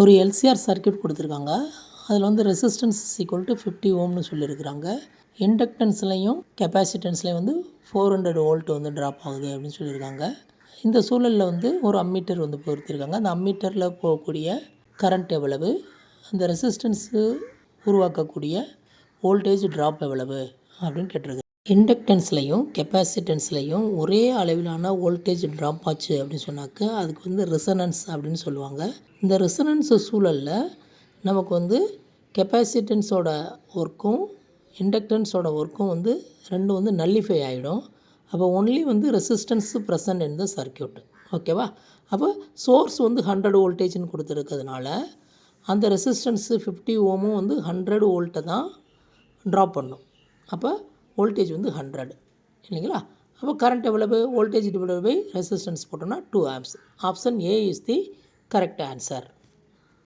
ஒரு LCR circuit கொடுத்துருக்காங்க. அதில் வந்து ரெசிஸ்டன்ஸ் ஈக்குவல் டு 50 ஓம்னு சொல்லியிருக்கிறாங்க. இண்டக்டன்ஸ்லையும் கெப்பாசிட்டன்ஸ்லையும் வந்து 400 வோல்ட் வந்து ட்ராப் ஆகுது அப்படின்னு சொல்லியிருக்காங்க. இந்த சூழலில் வந்து ஒரு அம்மீட்டர் வந்து பொருத்திருக்காங்க. அந்த அம்மீட்டரில் போகக்கூடிய கரண்ட் எவ்வளவு, அந்த ரெசிஸ்டன்ஸு உருவாக்கக்கூடிய வோல்டேஜ் ட்ராப் எவ்வளவு அப்படின்னு கேட்டிருக்கு. இண்டக்டன்ஸ்லையும் கெப்பாசிட்டன்ஸ்லையும் ஒரே அளவிலான வோல்டேஜ் ட்ராப் ஆச்சு அப்படின்னு சொன்னாக்க அதுக்கு வந்து ரெசனன்ஸ் அப்படின்னு சொல்லுவாங்க. இந்த ரெசனன்ஸ் சூழலில் நமக்கு வந்து கெப்பாசிட்டன்ஸோட ஒர்க்கும் இண்டக்டன்ஸோட ஒர்க்கும் வந்து ரெண்டும் வந்து நல்லிஃபை ஆகிடும். அப்போ ஒன்லி வந்து resistance present in the circuit. ஓகேவா? அப்போ சோர்ஸ் வந்து 100 வோல்டேஜ்னு கொடுத்துருக்கிறதுனால அந்த ரெசிஸ்டன்ஸு 50 ஓமும் வந்து 100 வோல்ட்டை தான் ட்ராப் பண்ணும். அப்போ வோல்டேஜ் வந்து 100 இல்லைங்களா? அப்போ கரண்ட் எவ்வளவு? வோல்டேஜ் டிவைடட் பை ரெசிஸ்டன்ஸ் போட்டோம்னா 2 amps. Option A is the correct answer.